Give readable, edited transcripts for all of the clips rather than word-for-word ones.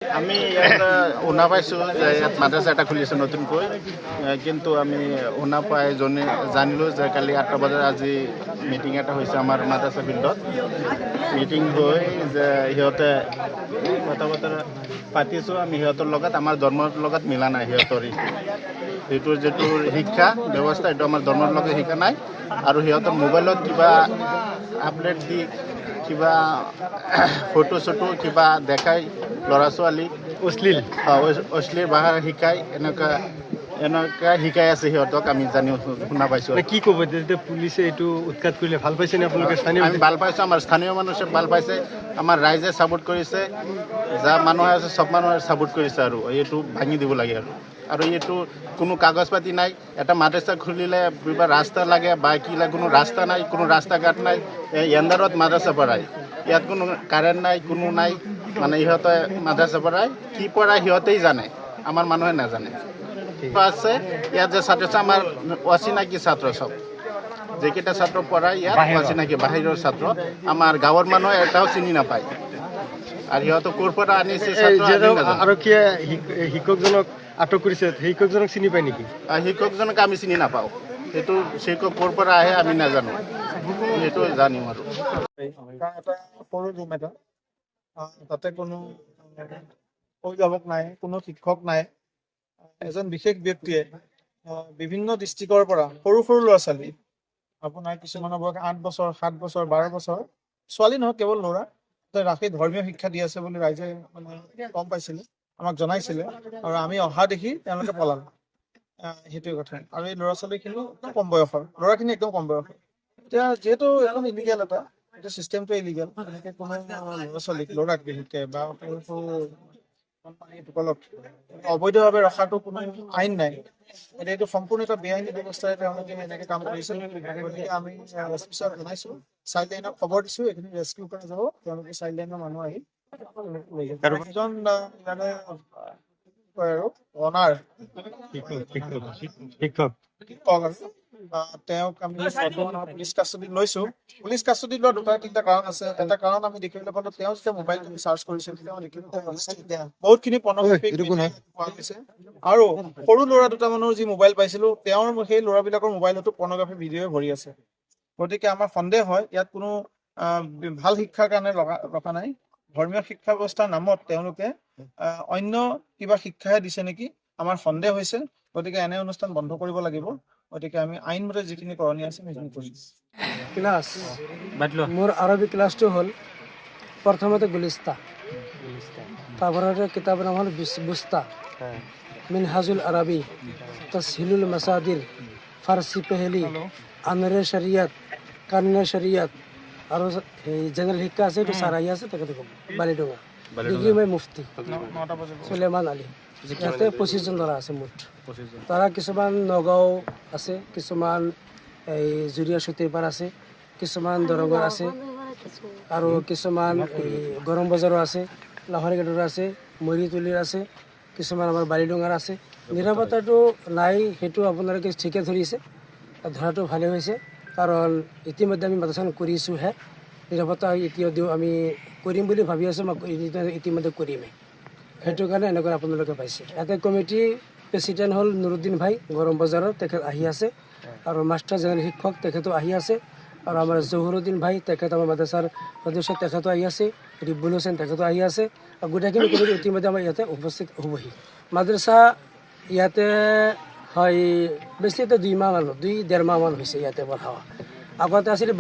আমি ইয়াত শুনা পাইছোঁ যে ইয়াত মাদ্ৰাছা এটা খুলিছে নতুনকৈ, কিন্তু আমি শুনা পাই জানিলোঁ যে কালি 8টা বজাত আজি মিটিং এটা হৈছে আমাৰ মাদ্ৰাছা ফিল্ডত। মিটিং হৈ যে সিহঁতে কথা বতৰা পাতিছোঁ আমি সিহঁতৰ লগত, আমাৰ ধৰ্মৰ লগত মিলা নাই সিহঁতৰ যিটো শিক্ষা ব্যৱস্থা এইটো আমাৰ ধৰ্মৰ লগত শিকা নাই, আৰু সিহঁতৰ মোবাইলত কিবা আপডেট দি কিবা ফটো চটো কিবা দেখাই ল'ৰা ছোৱালীক অশ্লীল ভাষা শিকাই এনেকুৱা শিকাই আছে সিহঁতক, আমি শুনা পাইছোঁ। কি ক'ব যেতিয়া পুলিচে এইটো উৎখাত কৰিলে ভাল পাইছে নে আপোনালোকে? আমি ভাল পাইছোঁ, আমাৰ স্থানীয় মানুহে ভাল পাইছে, আমাৰ ৰাইজে ছাপোৰ্ট কৰিছে, যা মানুহে আছে চব মানুহে ছাপোৰ্ট কৰিছে, আৰু এইটো ভাঙি দিব লাগে। আৰু এইটো কোনো কাগজ পাতি নাই, এটা মাদ্ৰাছা খুলিলে কিবা ৰাস্তা লাগে বা কি লাগে, কোনো ৰাস্তা নাই, কোনো ৰাস্তা ঘাট নাই। এন্দাৰত মাদ্ৰাছা পঢ়ায়, ইয়াত কোনো কাৰেণ্ট নাই, কোনো নাই, মানে ইহঁতে মাদ্ৰাছা পঢ়ায়, কি পঢ়ায় সিহঁতেই জানে, আমাৰ মানুহে নাজানে। আছে ইয়াত যে ছাত্ৰ আমাৰ অচিনাকি ছাত্ৰ, চব যিকেইটা ছাত্ৰ পঢ়ায় ইয়াত অচিনাকি বাহিৰৰ ছাত্ৰ, আমাৰ গাঁৱৰ মানুহে এটাও চিনি নাপায়, আৰু সিহঁতক ক'ৰ পৰা আনিছে আৰক্ষীয়ে শিক্ষকজনক আটক কৰিছে, শিক্ষকজনক চিনি পায় নেকি? শিক্ষকজনক আমি চিনি নাপাওঁ, সেইটো শিক্ষক ক'ৰ পৰা আহে আমি নাজানো, সেইটো জানিম। আৰু এটা সৰু ৰুম এটা, তাতে কোনো অভিভাৱক নাই, কোনো শিক্ষক নাই। এজন বিশেষ ব্যক্তিয়ে বিভিন্ন ডিষ্ট্ৰিক্টৰ পৰা সৰু সৰু ল'ৰা ছোৱালী, আপোনাৰ কিছুমানৰ বয়স 8 বছৰ, 7 বছৰ, 12 বছৰ, ছোৱালী নহয় কেৱল ল'ৰা, ৰাখি ধৰ্মীয় শিক্ষা দি আছে বুলি ৰাইজে মানে গম পাইছিলে, আমাক জনাইছিলে, আৰু আমি অহা দেখি তেওঁলোকে পলাল, সেইটোৱে কথা। আৰু এই ল'ৰা ছোৱালীখিনি একদম কম বয়সৰ, ল'ৰাখিনি একদম কম বয়সৰ। এতিয়া যিহেতু একদম ইলিগেল এটা চিষ্টেমটো ইলিগেল, এনেকে কোনো ল'ৰা ছোৱালীক, ল'ৰাক বিশেষকে বা সৰু সৰু কোম্পানীসকলক অবৈধভাৱে ৰখাটো কোনো আইন নাই। এতিয়া এইটো সম্পূৰ্ণ এটা বেআইনী ব্যৱস্থাৰে তেওঁলোকে এনেকে কাম কৰিছে। গতিকে আমি এছপি ছাৰক জনাইছো, চাইল্ড লাইনক খবৰ দিছো, এইখিনি ৰেস্কিউ কৰা যাব। তেওঁলোকে চাইল্ড লাইনৰ মানুহ আহি এজন ইয়াৰে আৰু অনাৰ শিক্ষক তেওঁক আমি পুলিচ কাষ্টডিত লৈছো। পুলিচ কাষ্টডিত লোৱা 2-3টা কাৰণ আছে। এটা কাৰণ আমি দেখিবলৈ পালো, তেওঁ যেতিয়া মোবাইল চাৰ্চ কৰিছিল বহুতখিনি পৰ্নোগ্ৰাফিক পোৱা গৈছে, আৰু সৰু ল'ৰা 2টা মানৰ যি মোবাইল পাইছিলো, তেওঁৰ সেই ল'ৰাবিলাকৰ মোবাইলতো পৰ্নোগ্ৰাফি ভিডিঅ' ভৰি আছে। গতিকে আমাৰ সন্দেহ হয় ইয়াত কোনো ভাল শিক্ষাৰ কাৰণে ৰখা নাই, ধৰ্মীয় শিক্ষা ব্যৱস্থাৰ নামত তেওঁলোকে অন্য কিবা শিক্ষাহে দিছে নেকি, আমাৰ সন্দেহ হৈছে। গতিকে এনে অনুষ্ঠান বন্ধ কৰিব লাগিব। গতিকে আমি আইনমতে যিখিনি কৰণীয় আছে সেইখিনি কৰিম। ক্লাছ মোৰ আৰবী ক্লাছটো হ'ল প্ৰথমতে গুলিস্তা, তাৰপৰা কিতাপৰ নাম হ'ল বুস্তা, মিনহাজুল আৰবী, তছহিলুল মাসাদিৰ, ফাৰ্চী পেহেলি, আমিৰে শৰিয়াত, কানুনে শৰিয়াত, আৰু জেনেৰেল শিক্ষা আছে, এইটো চাৰাই আছে, তেখেতে ক'ব বালিডোঙা। ডিগ্ৰী মই মুফতি সুলেমান আলী। ইয়াতে 25 জন ল'ৰা আছে মুঠ। তাৰা কিছুমান নগাঁও আছে, কিছুমান এই জুৰিয়া চুটিৰপাৰ আছে, কিছুমান দৰঙৰ আছে, আৰু কিছুমান এই গৰম বজাৰৰ আছে, লাহৰীঘাটৰ আছে, মৰিতুলিৰ আছে, কিছুমান আমাৰ বালিডোঙাৰ আছে। নিৰাপত্তাটো নাই, সেইটো আপোনালোকে ঠিকে ধৰিছে, ধৰাটো ভালে হৈছে, কাৰণ ইতিমধ্যে আমি মাদ্ৰাছাখন কৰিছোঁহে। নিৰাপত্তা এতিয়াও আমি কৰিম বুলি ভাবি আছোঁ, ইতিমধ্যে কৰিমেই। সেইটো কাৰণে এনেকৈ আপোনালোকে পাইছে। ইয়াতে কমিটিৰ প্ৰেচিডেণ্ট হ'ল নুৰুদ্দিন ভাই, গৰম বজাৰৰ, তেখেত আহি আছে, আৰু মাষ্টাৰ জেনেৰেল শিক্ষক তেখেতো আহি আছে, আৰু আমাৰ জহুৰুদ্দিন ভাই, তেখেত আমাৰ মাদ্ৰাছাৰ সদস্য, তেখেতো আহি আছে, ৰিবুল হুছেইন তেখেতো আহি আছে, আৰু গোটেইখিনি কমিটি ইতিমধ্যে আমাৰ ইয়াতে উপস্থিত হ'বহি। মাদ্ৰাছা ইয়াতে হয় বেছি 2 মাহ মান, 2-1.5 মাহ মান হৈছে ইয়াতে পঢ়াৱা। আগতে আছিল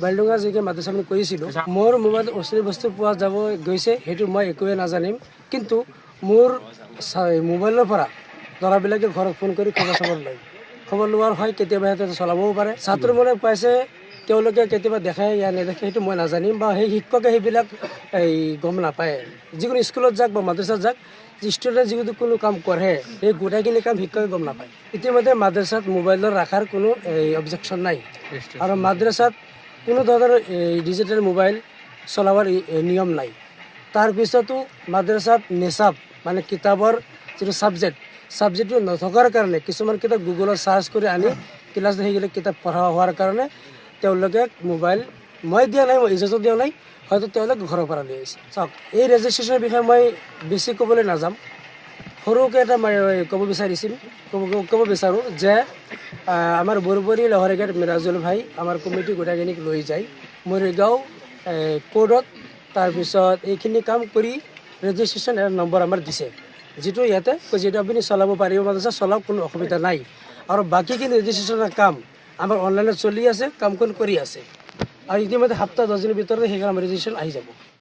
বালিডোঙা যিকে মাদ্ৰাছা আমি কৰিছিলোঁ, মোৰ মোবাইলত অশ্লীল বস্তু পোৱা গৈছে, সেইটো মই একোৱে নাজানিম, কিন্তু মোৰ মোবাইলৰ পৰা ল'ৰাবিলাকে ঘৰত ফোন কৰি খবৰ লোৱাৰ হয়, কেতিয়াবা সিহঁতে চলাবও পাৰে। ছাত্ৰ মনে পাইছে, তেওঁলোকে কেতিয়াবা দেখে ইয়াৰ নেদেখে, সেইটো মই নাজানিম, বা সেই শিক্ষকে সেইবিলাক গম নাপায়। যিকোনো স্কুলত যাওক বা মাদ্ৰাছাত যাওক, ষ্টুডেণ্টে যিকোনো কোনো কাম কৰে, সেই গোটেইখিনি কাম শিক্ষকে গম নাপায়। ইতিমধ্যে মাদ্ৰাছাত মোবাইলৰ ৰখাৰ কোনো অবজেকশ্যন নাই, আৰু মাদ্ৰাছাত কোনো ধৰণৰ ডিজিটেল মোবাইল চলাবৰ নিয়ম নাই। তাৰপিছতো মাদ্ৰাছাত নেচাব মানে কিতাপৰ যিটো ছাবজেক্টটো নথকাৰ কাৰণে কিছুমান কিতাপ গুগলত চাৰ্চ কৰি আনি ক্লাছত সেইবিলাক কিতাপ পঢ়া হোৱাৰ কাৰণে তেওঁলোকে মোবাইল মই দিয়া নাই, মই ইজাজত দিয়া নাই, হয়তো তেওঁলোক ঘৰৰ পৰা লৈ আহিছে। চাওক, এই ৰেজিষ্ট্ৰেশ্যনৰ বিষয়ে মই বেছি ক'বলৈ নাযাম। সৰুকৈ এটা ক'ব বিচাৰোঁ যে আমাৰ বৰবৰী লহৰীঘাট মিৰাজুল ভাই আমাৰ কমিটি গোটেইখিনিক লৈ যায় মৰিগাঁও কোৰ্টত। তাৰপিছত এইখিনি কাম কৰি ৰেজিষ্ট্ৰেশ্যন নম্বৰ আমাৰ দিছে, যিটো ইয়াতে যিটো আপুনি চলাব পাৰিব, মাদ্ৰাছা চলাওক, কোনো অসুবিধা নাই। আৰু বাকীখিনি ৰেজিষ্ট্ৰেশ্যনৰ কাম আমাৰ অনলাইনত চলি আছে, কামখন কৰি আছে। আৰু ইতিমধ্যে সপ্তাহ 10 দিনৰ ভিতৰতে সেইখন ৰেজিষ্ট্ৰেশ্যন আহি যাব।